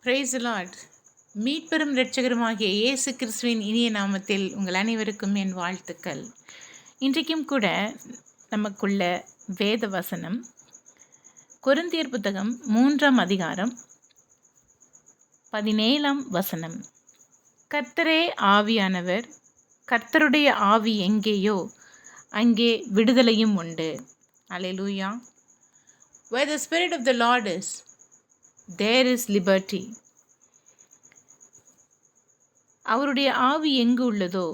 Price Lord. மீட்பெரும் இரட்சகருமாகிய இயேசு கிறிஸ்துவின் இனிய நாமத்தில் உங்கள் அனைவருக்கும் என் வாழ்த்துக்கள். இன்றைக்கும் கூட நமக்குள்ள வேத வசனம் கொரிந்தியர் புத்தகம் 3ஆம் அதிகாரம் 17ஆம் வசனம். கர்த்தரே ஆவியானவர், கர்த்தருடைய ஆவி எங்கேயோ அங்கே விடுதலையும் உண்டு. அல்லேலூயா. Where the spirit of the Lord is, there is liberty. அவருடைய ஆவி எங்கு உள்ளதோ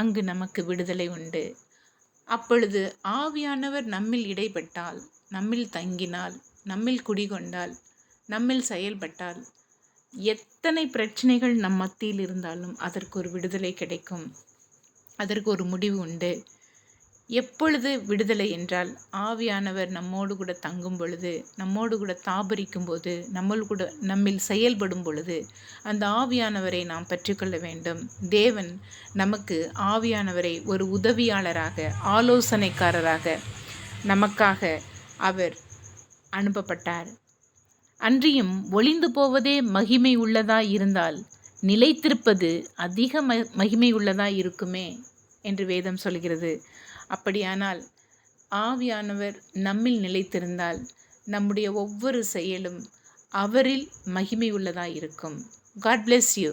அங்கு நமக்கு விடுதலை உண்டு. அப்பொழுது ஆவியானவர் நம்மில் இடைப்பட்டால், நம்மில் தங்கினால், நம்மில் குடிகொண்டால், நம்மில் செயல்பட்டால், எத்தனை பிரச்சனைகள் நம் மத்தியில் இருந்தாலும் அதற்கு ஒரு விடுதலை கிடைக்கும். அதற்கு ஒரு முடிவு உண்டு. எப்பொழுது விடுதலை என்றால், ஆவியானவர் நம்மோடு கூட தங்கும் பொழுது, நம்மோடு கூட தாபரிக்கும் போது, நம்மில் செயல்படும் பொழுது அந்த ஆவியானவரை நாம் பெற்றுக்கொள்ள வேண்டும். தேவன் நமக்கு ஆவியானவரை ஒரு உதவியாளராக, ஆலோசனைக்காரராக நமக்காக அவர் அனுப்பப்பட்டார். அன்றியும் ஒளிந்து போவதே மகிமை உள்ளதாய் இருந்தால் நிலைத்திருப்பது அதிக மகிமை உள்ளதாய் இருக்குமே என்று வேதம் சொல்கிறது. அப்படியானால் ஆவியானவர் நம்மில் நிலைத்திருந்தால் நம்முடைய ஒவ்வொரு செயலும் அவரில் மகிமை உள்ளதாய் இருக்கும். God bless you.